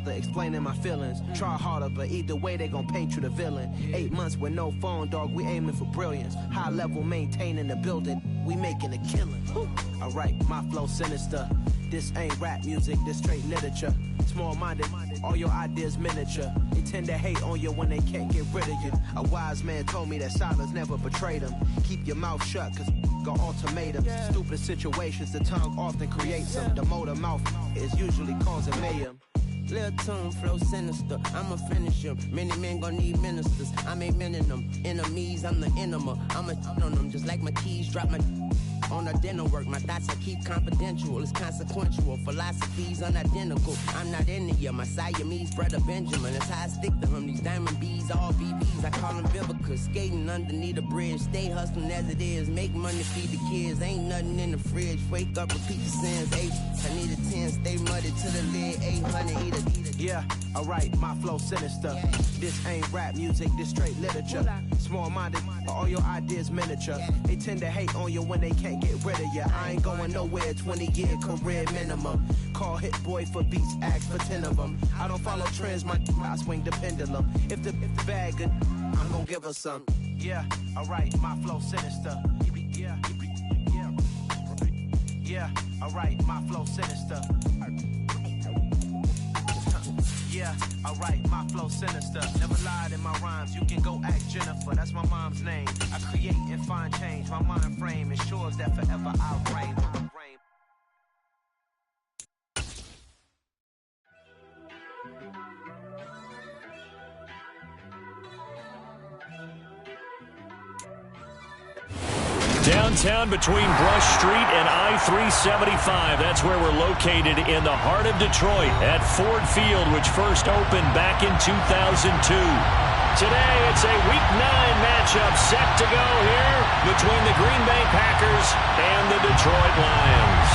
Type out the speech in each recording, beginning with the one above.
bother explaining my feelings. Try harder, but either way they gon' paint you the villain. 8 months with no phone, dog, we aiming for brilliance. High level maintaining the building, we making a killing. Alright, my flow sinister. This ain't rap music, this straight literature. Small-minded, all your ideas miniature. They tend to hate on you when they can't get rid of you. A wise man told me that silence never betrayed him. Keep your mouth shut, cause got ultimatums. Stupid situations, the tongue often creates them. The motor mouth is usually causing mayhem. Lil' tune, flow sinister, I'ma finish him. Many men gon' need ministers, I'm aiming them. Enemies, I'm the enema. I'ma on them, just like my keys, drop my on a dental work. My thoughts I keep confidential, it's consequential. Philosophies unidentical, I'm not in it yet. My Siamese brother Benjamin, that's how I stick to him. These diamond bees, all BBs, I call them Vivica. Skating underneath a bridge, stay hustling as it is. Make money, feed the kids, ain't nothing in the fridge. Wake up, repeat the sins, 8, I need a 10, stay muddy to the lid, 800, eat a. Yeah, alright, my flow sinister. This ain't rap music, this straight literature. Small-minded, all your ideas miniature. They tend to hate on you when they can't get rid of you. I ain't going nowhere, 20-year career minimum. Call Hit Boy for beats, ask for 10 of them. I don't follow trends, I swing the pendulum. If the bag good, I'm gonna give her some. Yeah, alright, my flow sinister. Yeah, alright, my flow sinister. Yeah, alright, my flow sinister. Never lied in my rhymes, you can go ask Jennifer, that's my mom's name. I create and find change, my mind frame ensures that forever I'll reign. Downtown between Brush Street and I-375. That's where we're located in the heart of Detroit at Ford Field, which first opened back in 2002. Today, it's a Week 9 matchup set to go here between the Green Bay Packers and the Detroit Lions.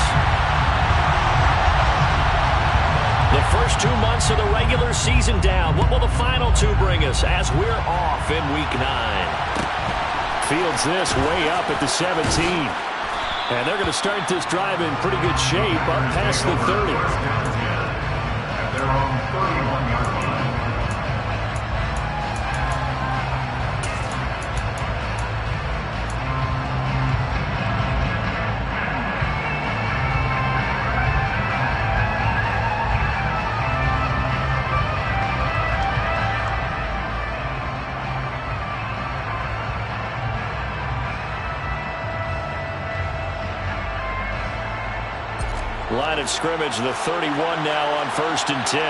The first 2 months of the regular season down. What will the final 2 bring us as we're off in Week 9? Fields this way up at the 17. And they're going to start this drive in pretty good shape up past the 30. They're on 31-yard line. Line of scrimmage, the 31 now on 1st and 10.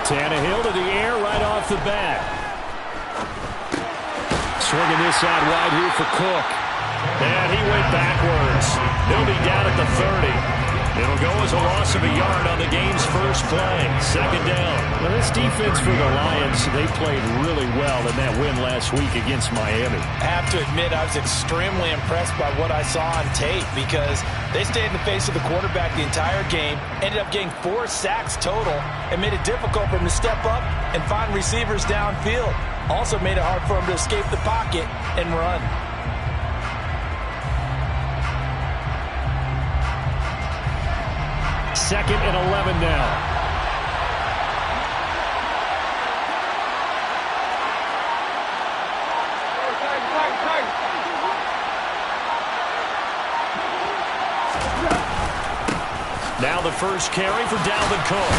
Tannehill to the air right off the bat. Swinging this out wide here for Cook. And he went backwards. He'll be down at the 30. It'll go as a loss of a yard on the game's first play. 2nd down. Well, this defense for the Lions, they played really well in that win last week against Miami. I have to admit, I was extremely impressed by what I saw on tape because they stayed in the face of the quarterback the entire game, ended up getting 4 sacks total, and made it difficult for him to step up and find receivers downfield. Also made it hard for him to escape the pocket and run. Second and 11 now. Now the first carry for Dalvin Cook.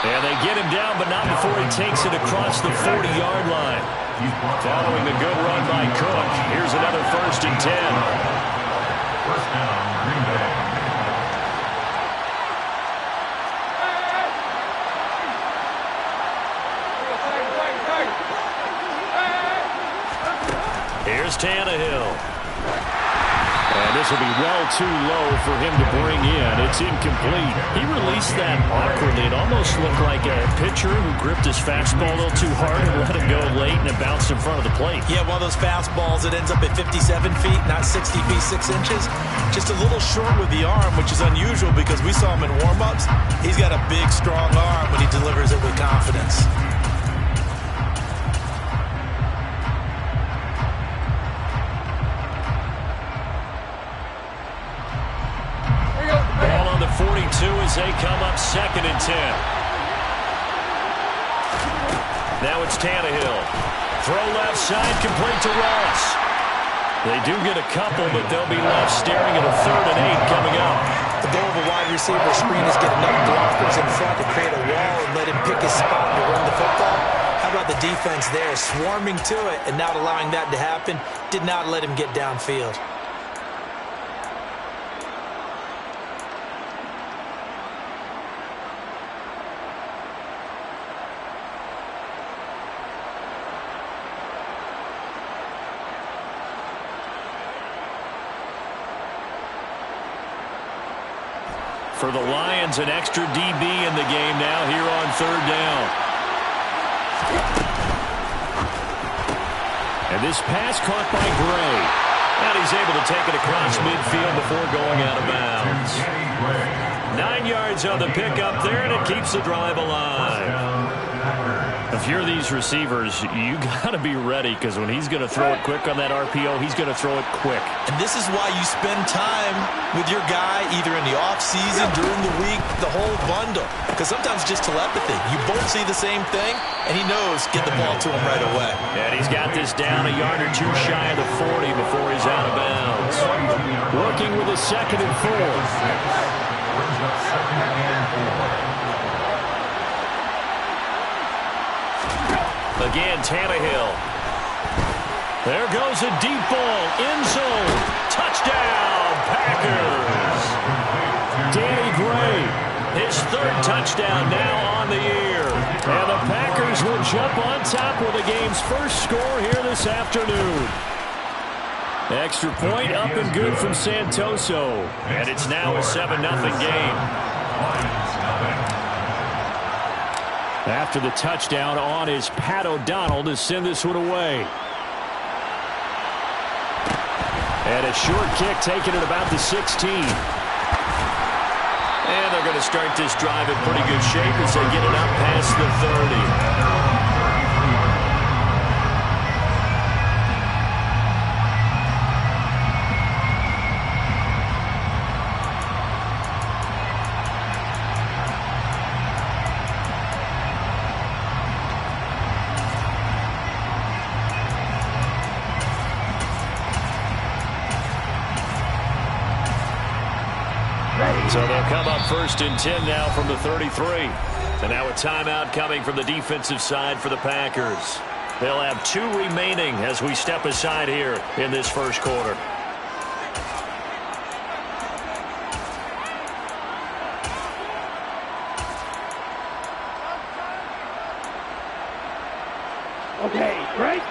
And they get him down, but not before he takes it across the 40-yard line. Following the good run by Cook, here's another 1st and 10. First down, Green Bay. Here's Tannehill. And this will be well too low for him to bring in. It's incomplete. He released that awkwardly. It almost looked like a pitcher who gripped his fastball a little too hard and let it go late, and it bounced in front of the plate. Yeah, one of those fastballs that ends up at 57 feet, not 60 feet, 6 inches. Just a little short with the arm, which is unusual because we saw him in warm-ups. He's got a big, strong arm when he delivers it with confidence. they come up 2nd and 10. Now it's Tannehill. Throw left side, complete to Ross. They do get a couple, but they'll be left staring at a 3rd and 8 coming up. The goal of a wide receiver screen is get enough blockers in front to create a wall and let him pick his spot to run the football. How about the defense there, swarming to it and not allowing that to happen? Did not let him get downfield. For the Lions, an extra DB in the game now here on 3rd down. And this pass caught by Gray. And he's able to take it across midfield before going out of bounds. 9 yards on the pickup there, and it keeps the drive alive. If you're these receivers, you got to be ready, because when he's going to throw it quick on that RPO, he's going to throw it quick. And this is why you spend time with your guy either in the offseason, during the week, the whole bundle. Because sometimes just telepathy. You both see the same thing, and he knows get the ball to him right away. And he's got this down a yard or two shy of the 40 before he's out of bounds. Working with a 2nd and 4. Again, Tannehill. There goes a deep ball. End zone. Touchdown, Packers. Danny Gray, his 3rd touchdown now on the year. And the Packers will jump on top with the game's first score here this afternoon. Extra point up and good from Santoso. And it's now a 7-0 game. After the touchdown on is Pat O'Donnell to send this one away. And a short kick taken at about the 16. And they're going to start this drive in pretty good shape as they get it up past the 30. So they'll come up 1st and 10 now from the 33. And now a timeout coming from the defensive side for the Packers. They'll have 2 remaining as we step aside here in this first quarter. Okay, break.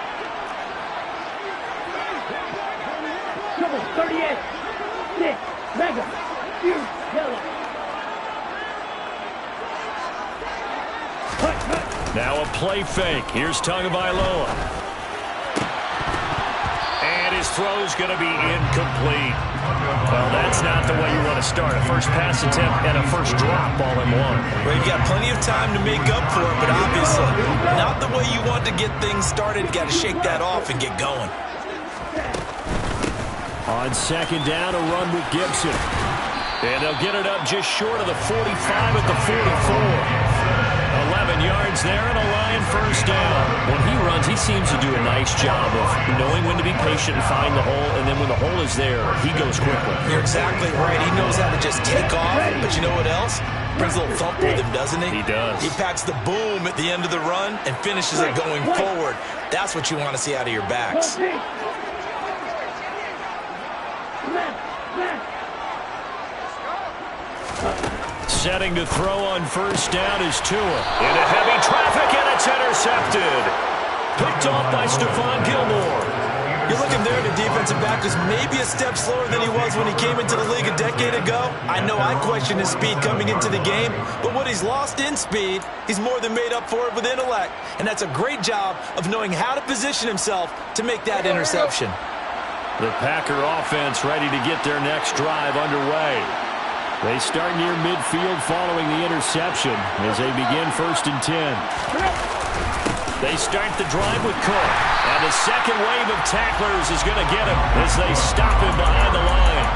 Double 38. 6. Mega. Huge. Yellow. Now a play fake. Here's Tagovailoa. And his throw's going to be incomplete. Well, that's not the way you want to start. A first pass attempt and a first drop all in one. Well, you've got plenty of time to make up for it, but obviously not the way you want to get things started. You've got to shake that off and get going. On 2nd down, a run with Gibson. And they'll get it up just short of the 45 at the 44. 11 yards there and a Lion first down. When he runs, he seems to do a nice job of knowing when to be patient and find the hole, and then when the hole is there, he goes quickly. You're exactly right. He knows how to just take off, but you know what else? Brings a little thump with him, doesn't he? He does. He packs the boom at the end of the run and finishes it going forward. That's what you want to see out of your backs. Setting to throw on first down is Tua. Into heavy traffic, and it's intercepted. Picked off by Stephon Gilmore. You're looking there, the defensive back is maybe a step slower than he was when he came into the league a decade ago. I know I questioned his speed coming into the game, but what he's lost in speed, he's more than made up for it with intellect. And that's a great job of knowing how to position himself to make that interception. The Packer offense ready to get their next drive underway. They start near midfield following the interception as they begin 1st and 10. They start the drive with Cook. And the second wave of tacklers is going to get him as they stop him behind the line.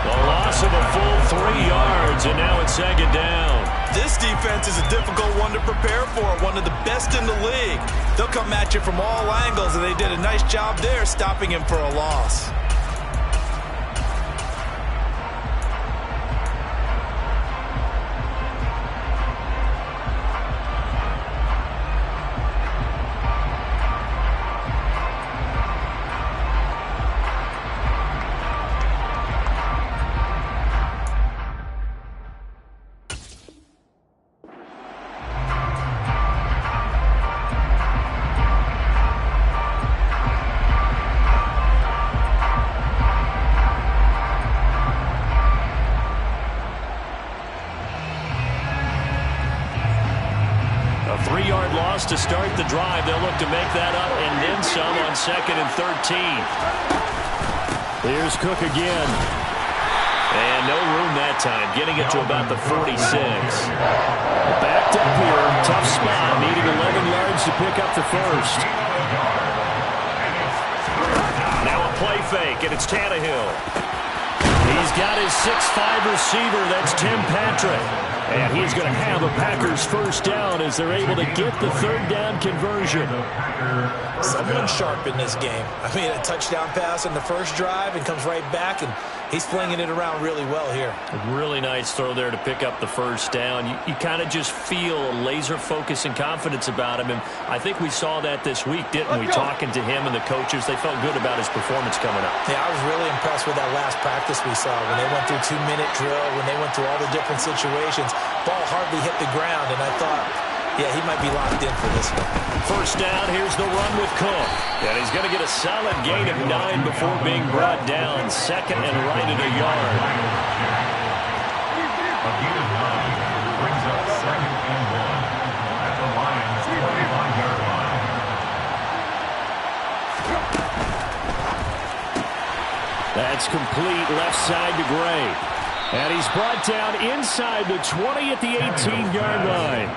A loss of a full 3 yards, and now it's second down. This defense is a difficult one to prepare for, one of the best in the league. They'll come at you from all angles, and they did a nice job there stopping him for a loss. To start the drive, they'll look to make that up and then some on 2nd and 13. Here's Cook again. And no room that time, getting it to about the 46. Backed up here, tough spot, needing 11 yards to pick up the first. Now a play fake, and it's Tannehill. He's got his 6'5" receiver, that's Tim Patrick. And he's going to have a Packers first down as they're able to get the third down conversion. Someone sharp in this game. I mean, a touchdown pass on the first drive and comes right back, and he's flinging it around really well here. A really nice throw there to pick up the first down. You kind of just feel a laser focus and confidence about him. And I think we saw that this week, didn't we? Talking to him and the coaches, they felt good about his performance coming up. Yeah, I was really impressed with that last practice we saw when they went through 2-minute drill, when they went through all the different situations. Ball hardly hit the ground, and I thought, yeah, he might be locked in for this one. First down, here's the run with Cook. And he's going to get a solid gain of 9 before being brought down. 2nd and right at a yard. A gain of 9 brings up 2nd and 1 at the Lions' 25-yard line. That's complete left side to Gray. And he's brought down inside the 20 at the 18-yard line.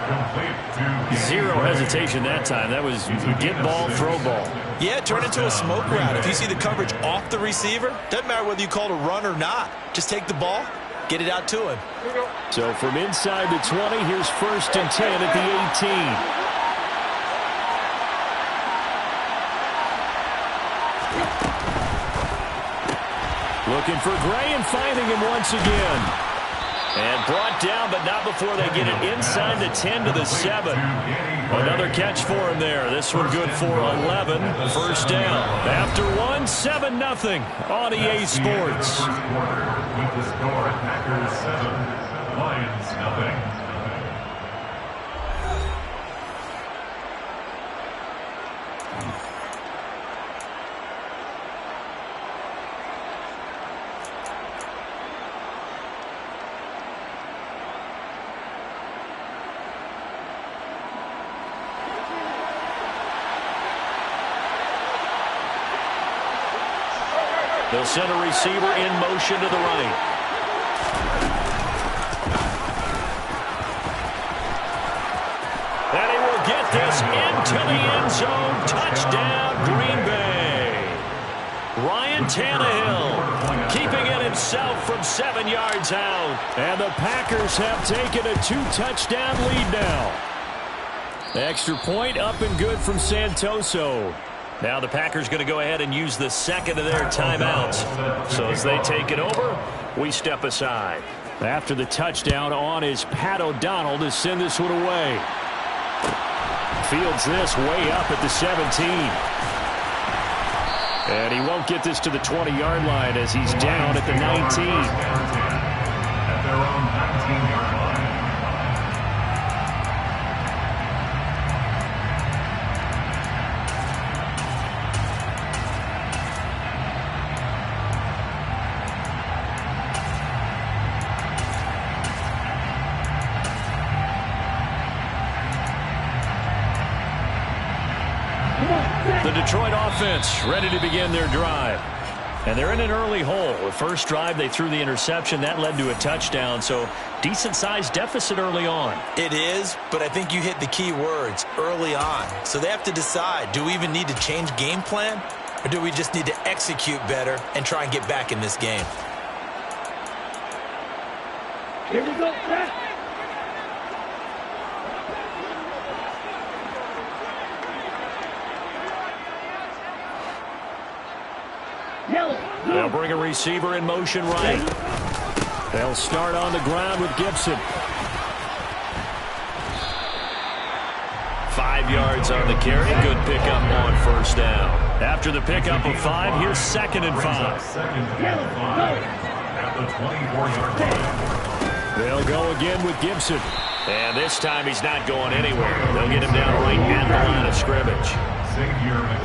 Zero hesitation that time. That was get ball, throw ball. Yeah, turn into a smoke route. If you see the coverage off the receiver, doesn't matter whether you call it a run or not. Just take the ball, get it out to him. So from inside the 20, here's 1st and 10 at the 18. Looking for Gray and finding him once again. And brought down, but not before they get it inside the 10 to the 7. Another catch for him there. This one good for 11. First down. After 1, 7-0 on EA Sports. With the score, Packers 7, Lions 0. They'll send a receiver in motion to the right. And he will get this into the end zone. Touchdown, Green Bay. Ryan Tannehill keeping it himself from 7 yards out. And the Packers have taken a 2-touchdown lead now. Extra point up and good from Santoso. Now the Packers going to go ahead and use the second of their timeouts. So as they take it over, we step aside. After the touchdown on is Pat O'Donnell to send this one away. Fields this way up at the 17. And he won't get this to the 20-yard line as he's down at the 19. At their own 19-yard line. The Detroit offense ready to begin their drive. And they're in an early hole. The first drive, they threw the interception. That led to a touchdown. So decent-sized deficit early on. It is, but I think you hit the key words, early on. So they have to decide, do we even need to change game plan? Or do we just need to execute better and try and get back in this game? Here we go, set. Yellow. They'll bring a receiver in motion right. They'll start on the ground with Gibson. 5 yards on the carry. Good pickup on first down. After the pickup of 5, here's 2nd and 5. Second and 5 at the 24-yard line. They'll go again with Gibson. And this time he's not going anywhere. They'll get him down right at the line of scrimmage.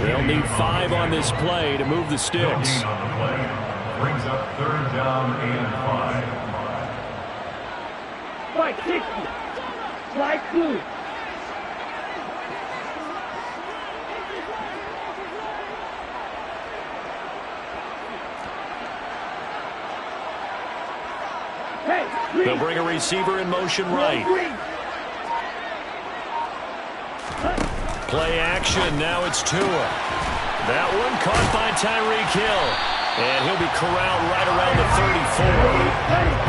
They'll need 5 on this play to move the sticks. On the play brings up 3rd down and 5. 560. Slide through. They'll bring a receiver in motion right. Play action. Now it's Tua. That one caught by Tyreek Hill. And he'll be corralled right around the 34.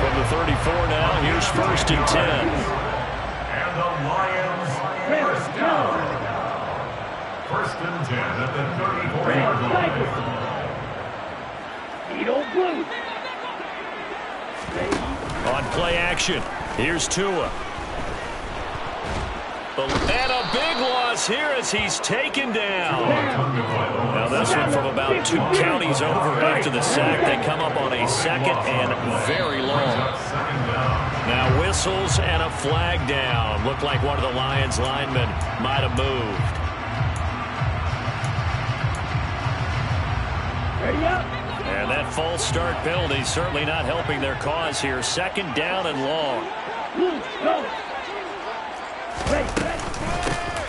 From the 34 now, here's 1st and 10. And the Lions first down. 1st and 10 at the 34-yard line. Edo Blue. On play action, here's Tua. And a big loss here as he's taken down. Now this one from about 2 counties over after the sack. They come up on a 2nd and very long. Now whistles and a flag down. Looked like one of the Lions linemen might have moved. Ready up. And that false start penalty certainly not helping their cause here. 2nd down and long. Go.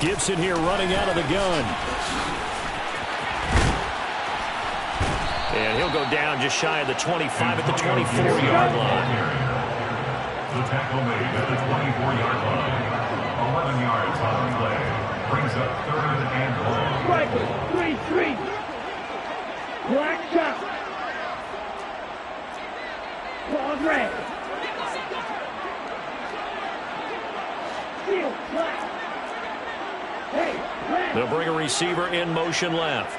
Gibson here running out of the gun. And he'll go down just shy of the 25 at the 24-yard line. The tackle made at the 24-yard line. 11 yards on the play. Brings up 3rd and long. Striker, 3-3. Black shot. Claws red. Seal black. Hey, red. They'll bring a receiver in motion left.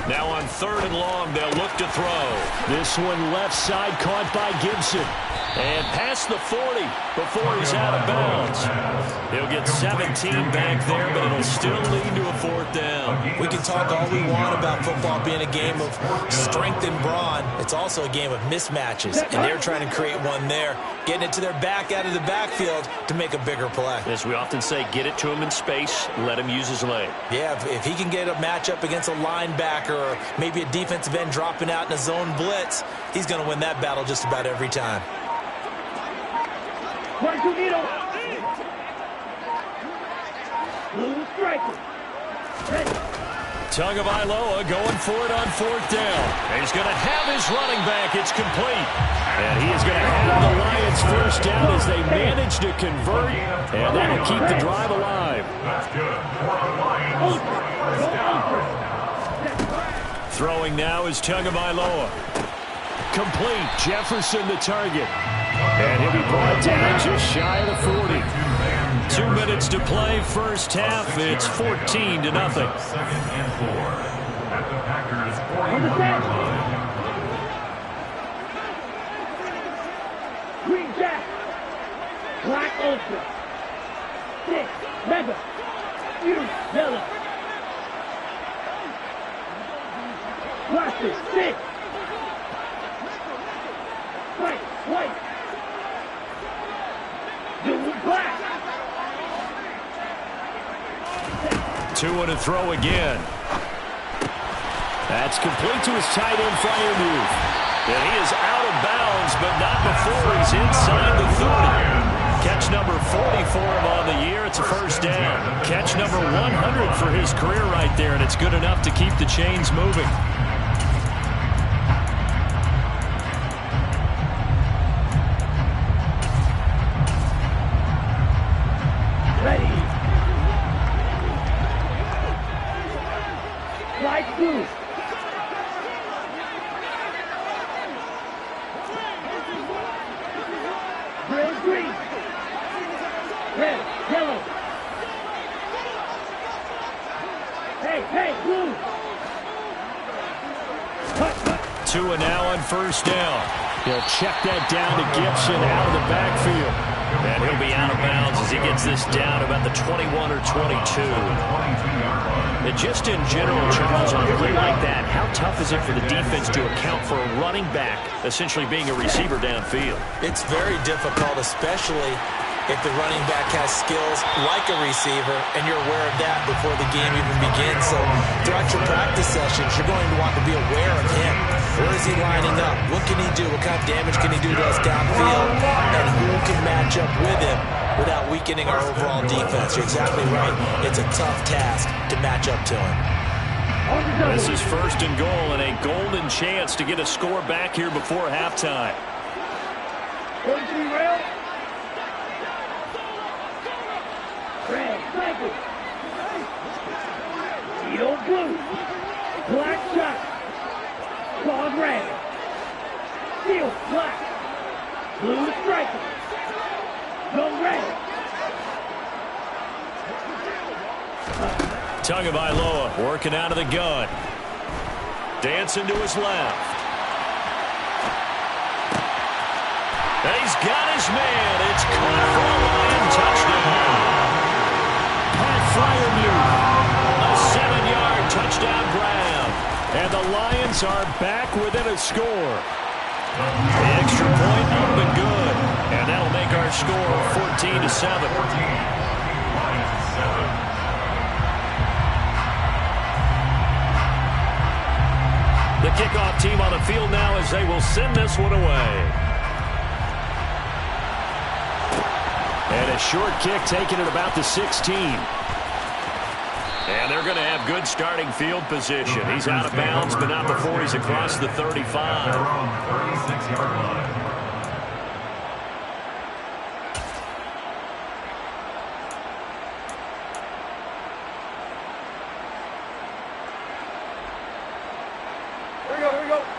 Now on 3rd and long, they'll look to throw. This one left side caught by Gibson. And past the 40 before he's out of bounds. He'll get 17 back there, but it'll still lead to a 4th down. We can talk all we want about football being a game of strength and brawn. It's also a game of mismatches, and they're trying to create one there, getting it to their back out of the backfield to make a bigger play. As we often say, get it to him in space, let him use his leg. Yeah, if he can get a matchup against a linebacker or maybe a defensive end dropping out in a zone blitz, he's going to win that battle just about every time. Blue striker. Ready. Tagovailoa going for it on 4th down. And he's going to have his running back. It's complete. And he is going to have the Lions 1st down as they manage to convert. And that'll keep the drive alive. That's good for the Lions. First down. Throwing now is Tagovailoa. Complete. Jefferson the target. And he'll be brought down just shy of the 40. 2 minutes to play, 1st half. It's 14-0. 2nd and 4 at the Packers 41-yard line. Green Jack. Black Ultra. 6. Mega. Fuse Yellow. Glasses. 6. White. Blue black. Tua to throw again. That's complete to his tight end Freiermuth. And he is out of bounds, but not before he's inside the 30. Catch number 40 for him on the year. It's a 1st down. Catch number 100 for his career right there, and it's good enough to keep the chains moving. Ready. Slide through. 2 and now on first down. He'll check that down to Gibson out of the backfield. And he'll be out of bounds as he gets this down about the 21 or 22. And just in general, Charles, on a play like that, how tough is it for the defense to account for a running back essentially being a receiver downfield? It's very difficult, especially if the running back has skills like a receiver, and you're aware of that before the game even begins. So throughout your practice sessions, you're going to want to be aware of him. Where is he lining up? What can he do? What kind of damage can he do to us downfield? And who can match up with him without weakening our overall defense? You're exactly right. It's a tough task to match up to him. This is first and goal, and a golden chance to get a score back here before halftime. Red, cycle. Steel blue. Black shot. Called red. Steel black. Blue striker. Go red. Tagovailoa working out of the gun. Dancing to his left. And he's got his man. It's caught for a Lion touchdown. Pat Freiermuth, a 7-yard touchdown grab. And the Lions are back within a score. The extra point up and good. And that'll make our score 14-7. The kickoff team on the field now as they will send this one away. And a short kick taken at about the 16. And they're going to have good starting field position. He's out of bounds, but not before he's across the 35. 36-yard line.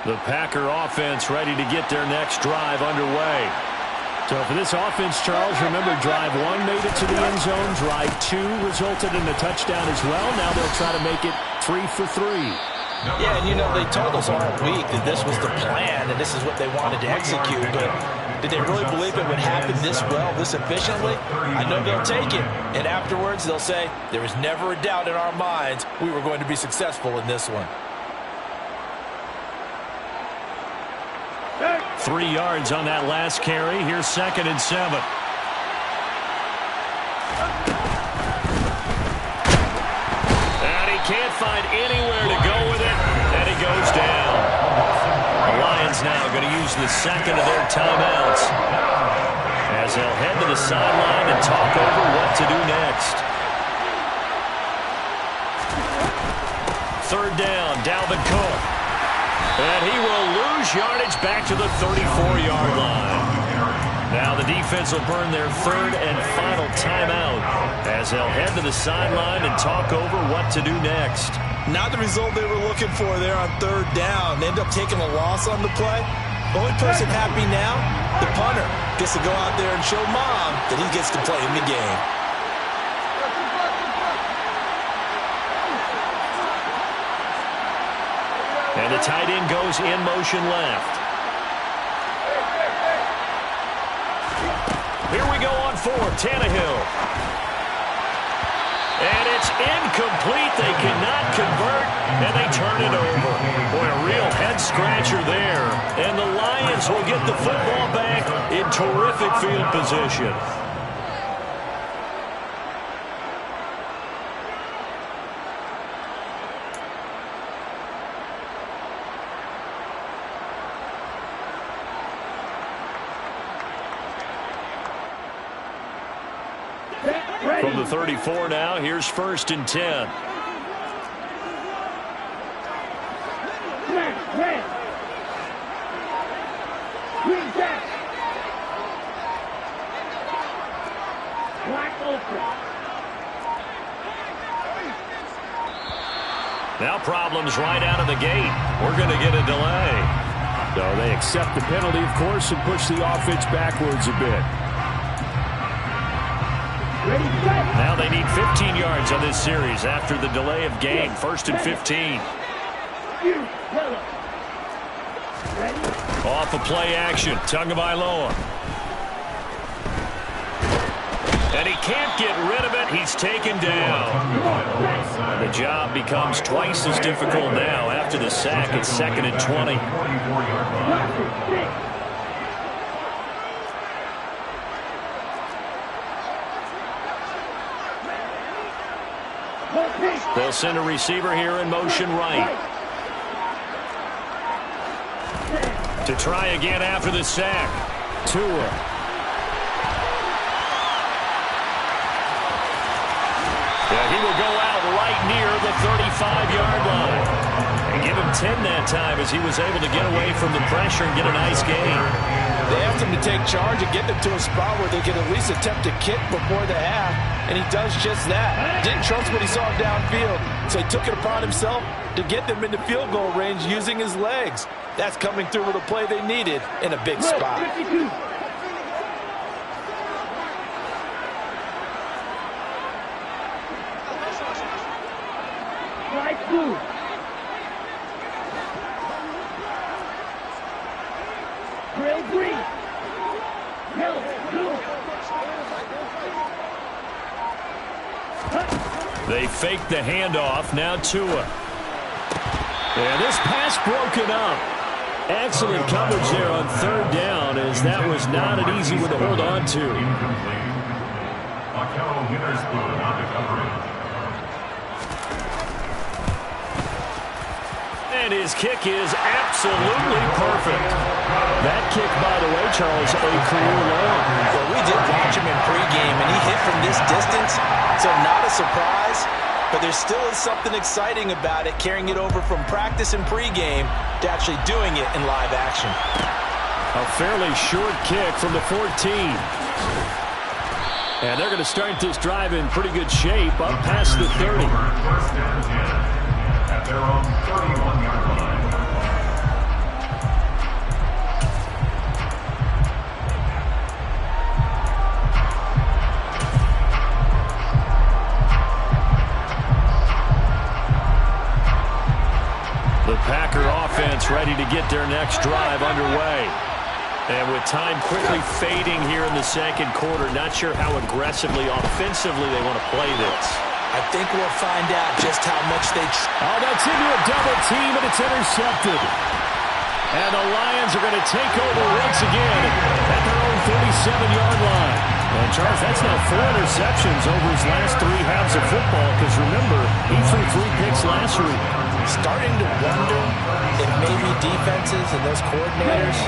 The Packer offense ready to get their next drive underway. So for this offense, Charles, remember drive 1 made it to the end zone. Drive 2 resulted in a touchdown as well. Now they'll try to make it 3 for 3. Yeah, and you know, they told us all week that this was the plan and this is what they wanted to execute, but did they really believe it would happen this well, this efficiently? I know they'll take it, and afterwards they'll say, there was never a doubt in our minds we were going to be successful in this one. 3 yards on that last carry. Here's 2nd and 7. And he can't find anywhere to go with it, and he goes down. The Lions now going to use the second of their timeouts as they'll head to the sideline and talk over what to do next. 3rd down, Dalvin Cook. And he will lose yardage back to the 34-yard line. Now the defense will burn their 3rd and final timeout as they'll head to the sideline and talk over what to do next. Not the result they were looking for there on 3rd down. They end up taking a loss on the play. Only person happy now, the punter, gets to go out there and show Mom that he gets to play in the game. And the tight end goes in motion left. Here we go on 4, Tannehill. And it's incomplete. They cannot convert, and they turn it over. Boy, a real head-scratcher there. And the Lions will get the football back in terrific field position. From the 34 now, here's 1st and 10. Red. Green jack. Black open. Now problems right out of the gate. We're going to get a delay. So they accept the penalty, of course, and push the offense backwards a bit. Now they need 15 yards on this series after the delay of game. 1st and 15. Off of play action, Tagovailoa. And he can't get rid of it. He's taken down. The job becomes twice as difficult now after the sack. It's 2nd and 20. They'll send a receiver here in motion right. To try again after the sack. Tua. Yeah, he will go out right near the 35-yard line. And give him 10 that time as he was able to get away from the pressure and get a nice gain. They asked him to take charge and get them to a spot where they could at least attempt to kick before the half, and he does just that. Didn't trust what he saw downfield, so he took it upon himself to get them into field goal range using his legs. That's coming through with a play they needed in a big spot. 52. Light blue. Trail green. Yellow, blue. They fake the handoff. Now Tua. And this pass broken up. Excellent coverage there on 3rd down, as that was not an easy one to hold on to. Incomplete. Markello Witherspoon on the coverage. And his kick is absolutely perfect. That kick, by the way, Charles, a career low. Well, we did watch him in pregame, and he hit from this distance, so not a surprise. But there still is something exciting about it, carrying it over from practice and pregame to actually doing it in live action. A fairly short kick from the 14. And they're going to start this drive in pretty good shape up past the 30. First and 10 at their own 31-yard line. The Packer offense ready to get their next drive underway. And with time quickly fading here in the 2nd quarter, not sure how aggressively, offensively they want to play this. I think we'll find out just how much they... Oh, that's into a double team, and it's intercepted. And the Lions are going to take over once again at their own 37-yard line. And, Charles, that's now 4 interceptions over his last 3 halves of football, because, remember, he threw 3 picks last week. Starting to wonder if maybe defenses and those coordinators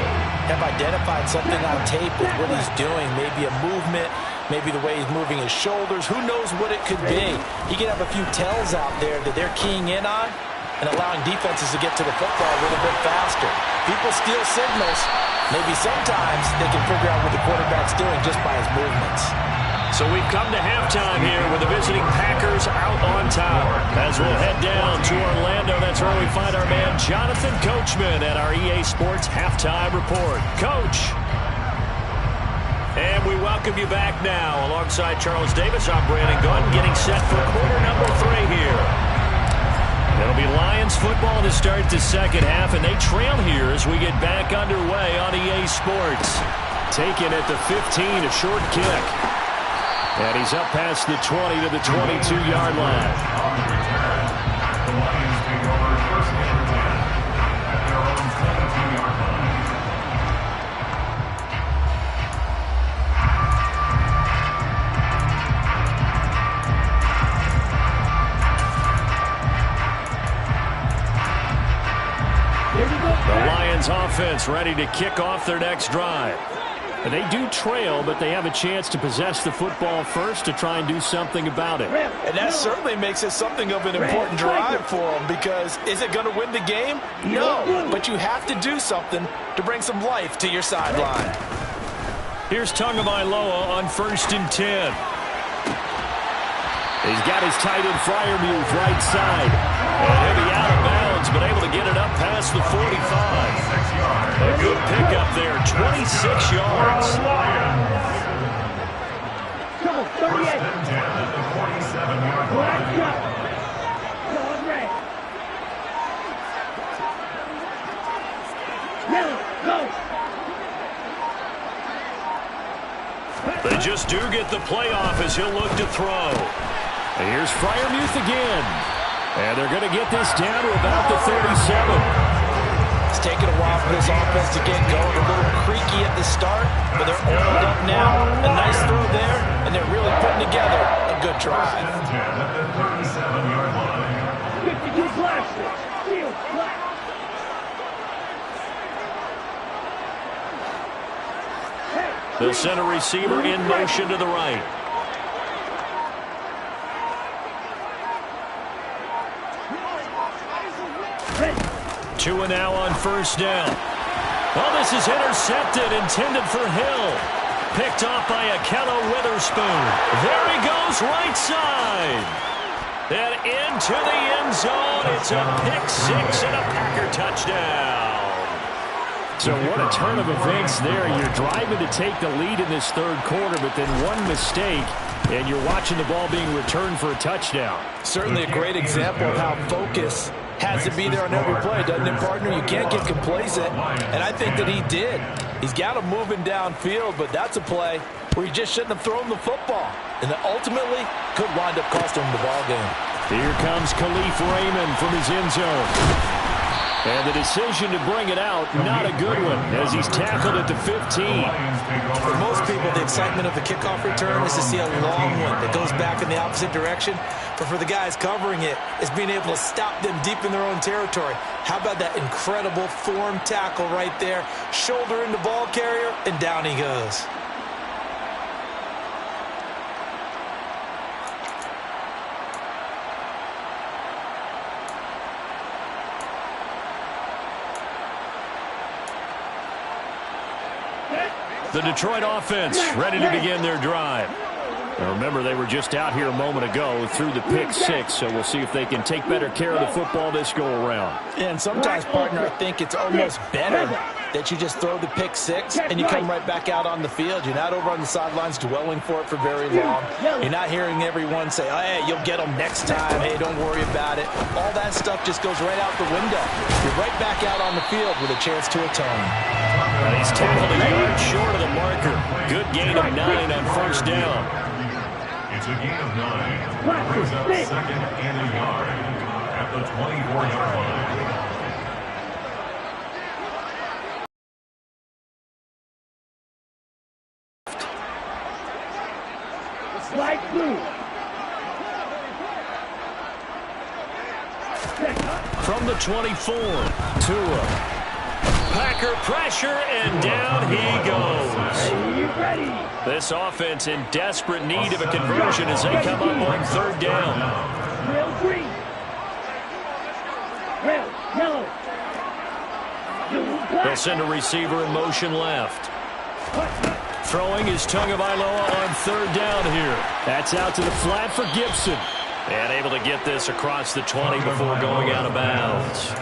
have identified something on tape with what he's doing. Maybe a movement, maybe the way he's moving his shoulders. Who knows what it could be? He could have a few tells out there that they're keying in on and allowing defenses to get to the football a little bit faster. People steal signals. Maybe sometimes they can figure out what the quarterback's doing just by his movements. So we've come to halftime here with the visiting Packers out on top. As we'll head down to Orlando, that's where we find our man Jonathan Coachman at our EA Sports Halftime Report. Coach. And we welcome you back now. Alongside Charles Davis, I'm Brandon Gunn, getting set for quarter number 3 here. It'll be Lions football to start the 2nd half, and they trail here as we get back underway on EA Sports. Taken at the 15, a short kick. And he's up past the 20 to the 22-yard line. On the return, the Lions take over 1st and 10 at their own 17-yard line. The Lions offense ready to kick off their next drive. And they do trail, but they have a chance to possess the football first to try and do something about it. And that certainly makes it something of an important drive for them, because is it going to win the game? No, but you have to do something to bring some life to your sideline. Here's Tagovailoa on 1st and 10. He's got his tight end Freiermuth right side. And he'll be out of bounds, but able to get it up past the 45. A good pickup there, 26 yards. Come on, 38. 1st and 10 at the 47-yard Black line. shot. Solid red. Go. They just do get the playoff as he'll look to throw. And here's Freiermuth again. And they're going to get this down to about the 37. It's taken a while for this offense to get going. A little creaky at the start, but they're oiled up now. A nice throw there, and they're really putting together a good drive. 10 at the 37-yard line. 52 plastic. Field flat. The center receiver in motion to the right. Two and now on first down. Well, this is intercepted, intended for Hill. Picked off by Akello Witherspoon. There he goes, right side. And into the end zone. It's a pick six and a Packer touchdown. So what a turn of events there. You're driving to take the lead in this third quarter, but then one mistake, and you're watching the ball being returned for a touchdown. Certainly a great example of how focus has to be there on every play, doesn't it, partner? You can't get complacent, and I think that he did. He's got him moving downfield, but that's a play where he just shouldn't have thrown the football, and that ultimately could wind up costing him the ball game. Here comes Khalif Raymond from his end zone. And the decision to bring it out, not a good one, as he's tackled at the 15. For most people, the excitement of the kickoff return is to see a long one that goes back in the opposite direction. But for the guys covering it, it's being able to stop them deep in their own territory. How about that incredible form tackle right there? Shoulder into ball carrier, and down he goes. The Detroit offense ready to begin their drive. Now remember, they were just out here a moment ago through the pick six, so we'll see if they can take better care of the football this go around. And sometimes, partner, I think it's almost better that you just throw the pick six and you come right back out on the field. You're not over on the sidelines dwelling for it for very long. You're not hearing everyone say, oh, hey, you'll get them next time. Hey, don't worry about it. All that stuff just goes right out the window. You're right back out on the field with a chance to atone. He's tackled a yard short of the marker. Good gain of 9 on first down. It's a gain of 9. Brings up second and a yard at the 24-yard line. Light blue. From the 24, Tua. Packer pressure, and down he goes. This offense in desperate need of a conversion as they come up on third down. Red, green. Red, yellow. They'll send a receiver in motion left. Throwing is Tagovailoa on third down here. That's out to the flat for Gibson. And able to get this across the 20 before going out of bounds.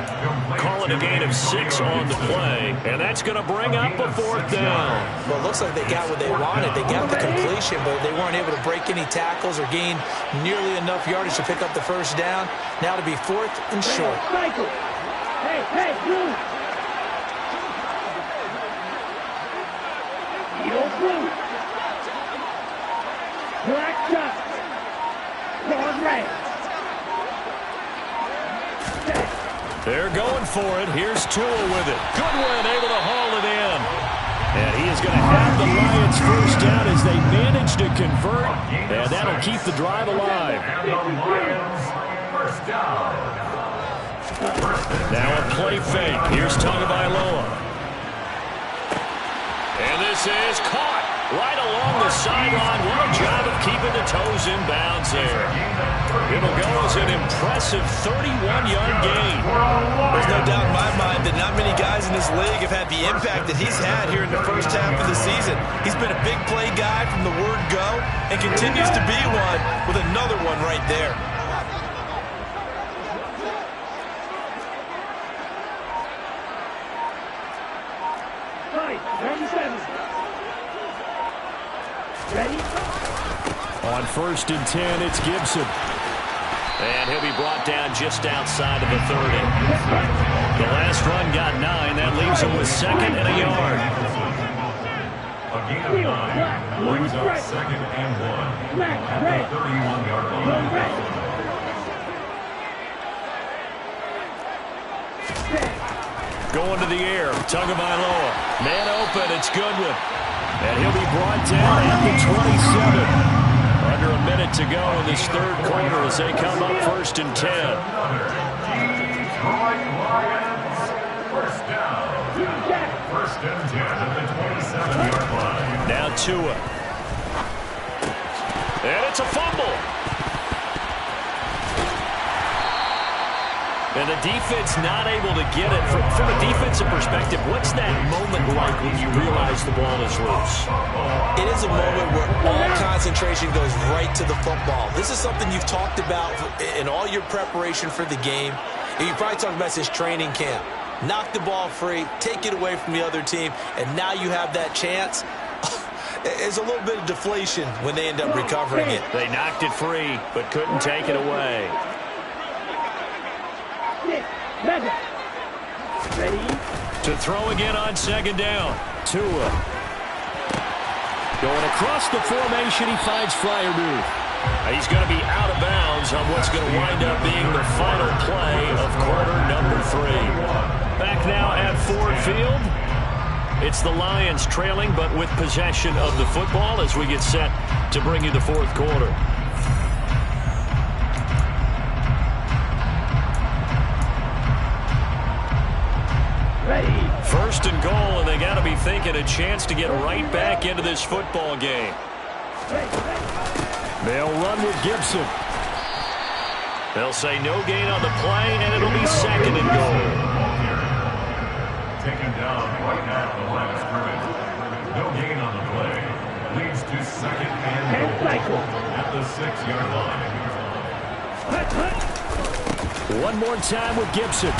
Calling a gain of 6 on the play. And that's going to bring up a fourth down. Well, it looks like they got what they wanted. They got the completion, but they weren't able to break any tackles or gain nearly enough yardage to pick up the first down. Now to be fourth and short. Michael. Hey, blue. Yellow, blue. Black shot. Red. They're going for it. Here's Tua with it. Goodwin able to haul it in. And he is going to have the Lions first down as they manage to convert. And that'll keep the drive alive. And the Lions first down. Now a play fake. Here's Tagovailoa. And this is caught right along the sideline. What a job of keeping the toes in bounds there. It'll go as an impressive 31-yard gain. There's no doubt in my mind that not many guys in this league have had the impact that he's had here in the first half of the season. He's been a big play guy from the word go and continues to be one with another one right there. Ready? On first and 10, it's Gibson. And he'll be brought down just outside of the 30. The last run got 9. That leaves him with 2nd and a yard. A gain of 9 brings up 2nd and 1 at the 31-yard line. Going to the air, Tagovailoa. Man open, it's Goodwin. And he'll be brought down at the 27. Under a minute to go in this third quarter as they come up 1st and 10. First down. 1st and 10 at the 27-yard line. Now Tua. And it's a fumble. And the defense not able to get it. From a defensive perspective, what's that moment like when you realize the ball is loose? It is a moment where all concentration goes right to the football. This is something you've talked about in all your preparation for the game. And you probably talked about this training camp. Knock the ball free, take it away from the other team, and now you have that chance. There's a little bit of deflation when they end up recovering it. They knocked it free, but couldn't take it away. Ready? To throw again on 2nd down. Tua. Going across the formation, he finds Freiermuth. He's going to be out of bounds on what's going to wind up being the final play of quarter number 3. Back now at Ford Field. It's the Lions trailing, but with possession of the football as we get set to bring you the 4th quarter. Ready? 1st and goal, and they got to be thinking a chance to get right back into this football game. They'll run with Gibson. They'll say no gain on the play, and it'll be 2nd and goal. Taken down right now at the line of scrimmage. No gain on the play. Leads to 2nd and goal at the 6-yard line. One more time with Gibson.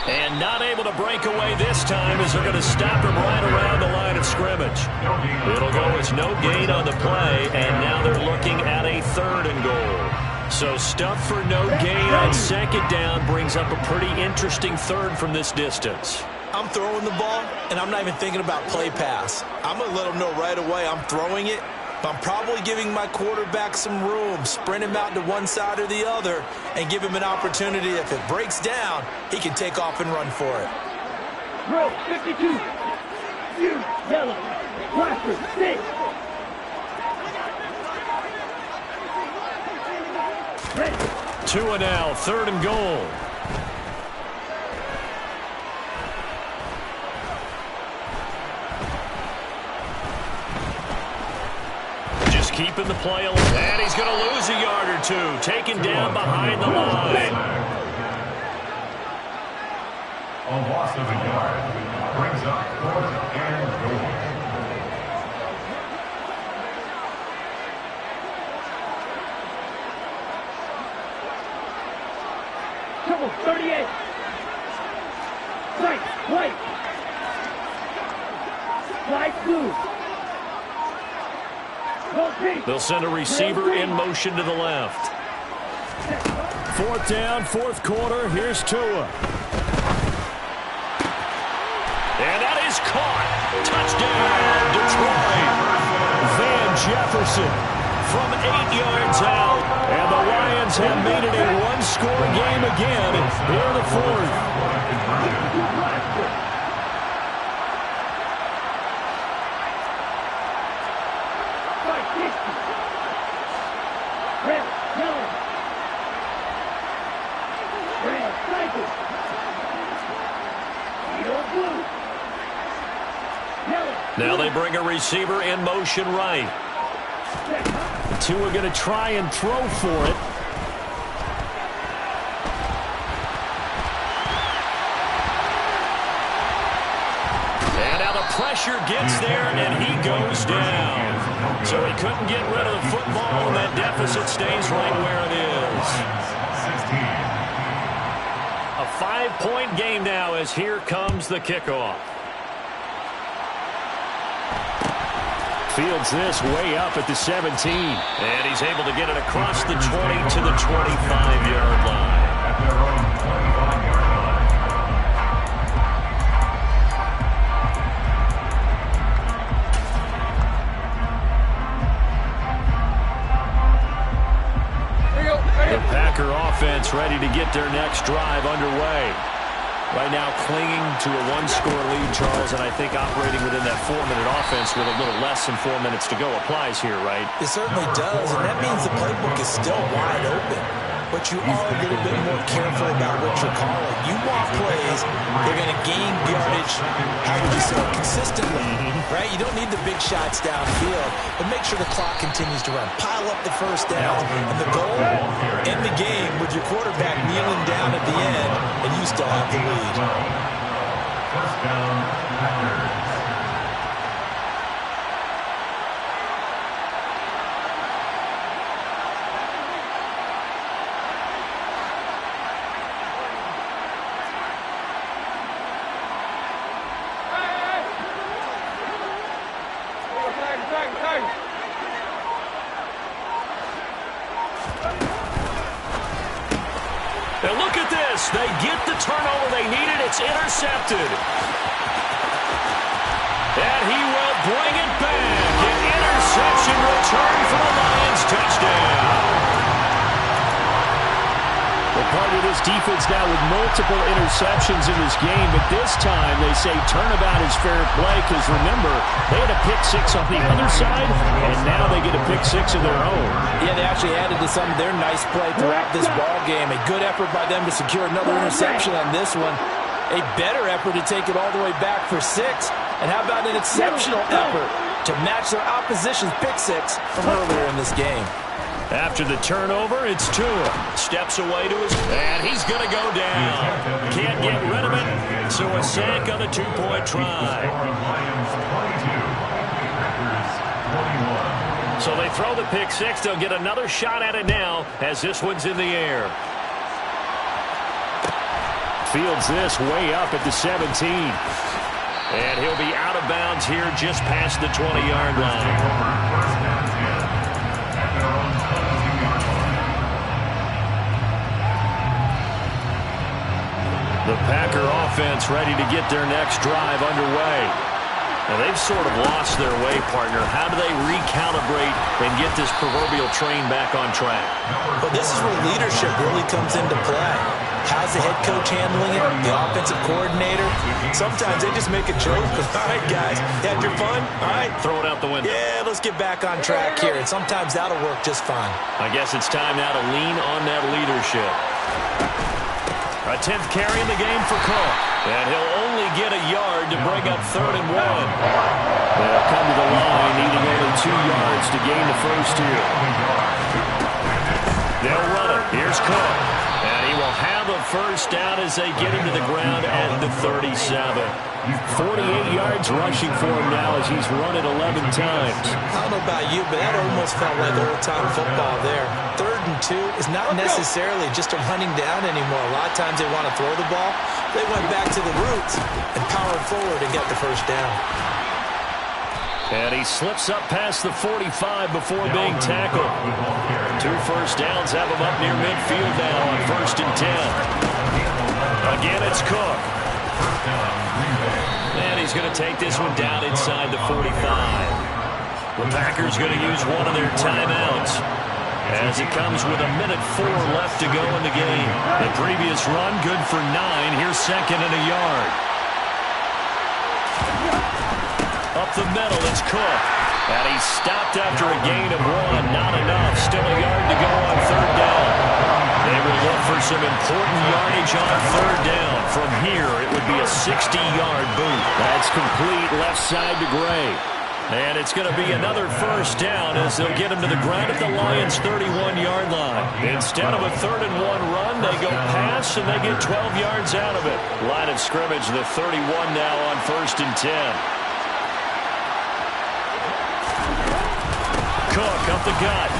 And not able to break away this time as they're going to stop him right around the line of scrimmage. It'll go as no gain on the play, and now they're looking at a 3rd and goal. So stuff for no gain on 2nd down brings up a pretty interesting 3rd from this distance. I'm throwing the ball, and I'm not even thinking about play pass. I'm going to let them know right away I'm throwing it. I'm probably giving my quarterback some room, sprint him out to one side or the other, and give him an opportunity. If it breaks down, he can take off and run for it. Row 52. You, yellow. Blaster, 6. Ready. Tua now, 3rd and goal. Keeping the play alive, and he's going to lose a yard or 2, taken down behind the line. A loss of a yard brings up 4th and goal. Trouble 38. Right, white. Light blue. They'll send a receiver in motion to the left. 4th down, 4th quarter. Here's Tua. And that is caught. Touchdown, Detroit. Van Jefferson from 8 yards out. And the Lions have made it a one-score game again here in the 4th. Now they bring a receiver in motion right. Tua going to try and throw for it. And now the pressure gets there, and he goes down. So he couldn't get rid of the football, and that deficit stays right where it is. A 5-point game now as here comes the kickoff. Fields this way up at the 17. And he's able to get it across the 20 to the 25-yard line. At their own 25-yard line. The Packer offense ready to get their next drive underway. Right now clinging to a one-score lead, Charles, and I think operating within that 4-minute offense with a little less than 4 minutes to go applies here, right? It certainly does, and that means the playbook is still wide open. But you are a little bit more careful about what you're calling. You want plays that are going to gain yardage, how would you say, consistently, right? You don't need the big shots downfield, but make sure the clock continues to run. Pile up the first down, and the goal, end the game with your quarterback kneeling down at the end, and you still have the lead. First down, Packers. And look at this. They get the turnover they needed. It's intercepted. And he will bring it back. An interception return for the Lions. Touchdown. Well, part of this defense now with multiple interceptions in this game, but this time they say turnabout is fair play because, remember, they had a pick six on the other side, and now they get a pick six of their own. Yeah, they actually added to some of their nice play throughout this ball game. A good effort by them to secure another interception on this one. A better effort to take it all the way back for 6. And how about an exceptional effort to match their opposition's pick six from earlier in this game. After the turnover, it's Tua. Steps away to his... And he's going to go down. Can't get rid of it. So a sack on the two-point try. So they throw the pick six. They'll get another shot at it now as this one's in the air. Fields this way up at the 17. And he'll be out of bounds here just past the 20-yard line. The Packer offense ready to get their next drive underway. Now they've sort of lost their way, partner. How do they recalibrate and get this proverbial train back on track? Well, this is where leadership really comes into play. How's the head coach handling it? The offensive coordinator? Sometimes they just make a joke. All right, guys, you had your fun? All right. Throw it out the window. Yeah, let's get back on track here. And sometimes that'll work just fine. I guess it's time now to lean on that leadership. A 10th carry in the game for Cook. And he'll only get a yard to bring up 3rd and 1. They'll come to the line, needing only 2 yards to gain the first here. They'll run it. Here's Cook. And he will have a first down as they get him to the ground at the 37. 48 yards rushing for him now as he's run it 11 times. I don't know about you, but that almost felt like old-time football there. 3rd and 2 is not necessarily just a running down anymore. A lot of times they want to throw the ball. They went back to the roots and powered forward and got the first down. And he slips up past the 45 before being tackled. 2 first downs have him up near midfield now on 1st and 10. Again, it's Cook. And he's going to take this one down inside the 45. The Packers going to use one of their timeouts as it comes with 1:04 left to go in the game. The previous run, good for 9. Here's 2nd and a yard. Up the middle, it's Cook. And he stopped after a gain of 1. Not enough. Still a yard to go on 3rd down. They will look for some important yardage on 3rd down. From here, it would be a 60-yard boot. That's complete left side to Gray. And it's going to be another first down as they'll get him to the ground at the Lions' 31-yard line. Instead of a 3rd and 1 run, they go pass and they get 12 yards out of it. Line of scrimmage, the 31 now on 1st and 10. Cook up the gut.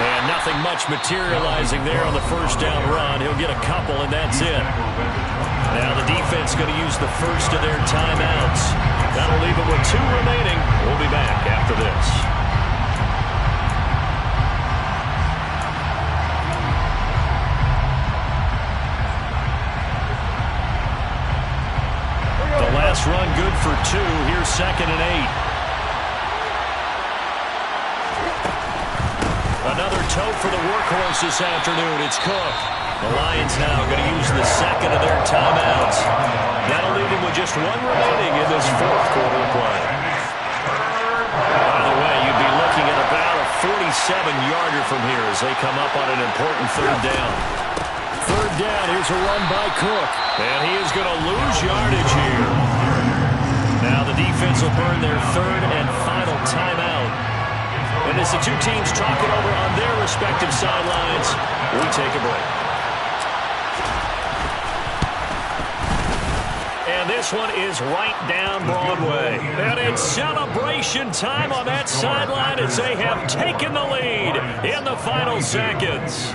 And nothing much materializing there on the first down run. He'll get a couple, and that's it. Now the defense going to use the first of their timeouts. That'll leave it with 2 remaining. We'll be back after this. The last run good for 2. Here's 2nd and 8. Another toe for the workhorse this afternoon. It's Cook. The Lions now going to use the 2nd of their timeouts. That'll leave them with just 1 remaining in this 4th quarter of play. By the way, you'd be looking at about a 47-yarder from here as they come up on an important 3rd down. 3rd down, here's a run by Cook. And he is going to lose yardage here. Now the defense will burn their 3rd and final timeout. And as the 2 teams talk it over on their respective sidelines, we take a break. And this one is right down Broadway. And it's celebration time on that sideline as they have taken the lead in the final seconds.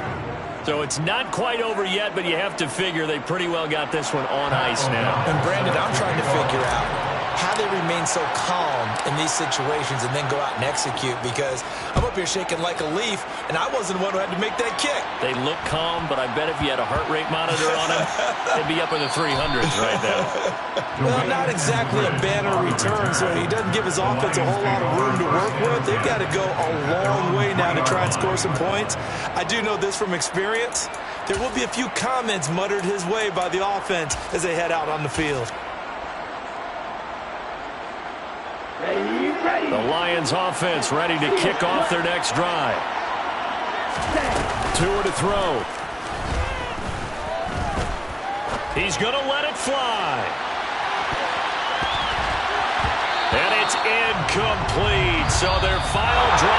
So it's not quite over yet, but you have to figure they pretty well got this one on ice now. And Brandon, I'm trying to figure out how they remain so calm in these situations and then go out and execute, because I'm up here shaking like a leaf, and I wasn't the one who had to make that kick. They look calm, but I bet if you had a heart rate monitor on them, they'd be up in the 300s right now. Well, not exactly a banner return, so he doesn't give his offense a whole lot of room to work with. They've got to go a long way now to try and score some points. I do know this from experience. There will be a few comments muttered his way by the offense as they head out on the field. Ready. The Lions offense ready to kick off their next drive. 2 to throw. He's going to let it fly. And it's incomplete. So their final drive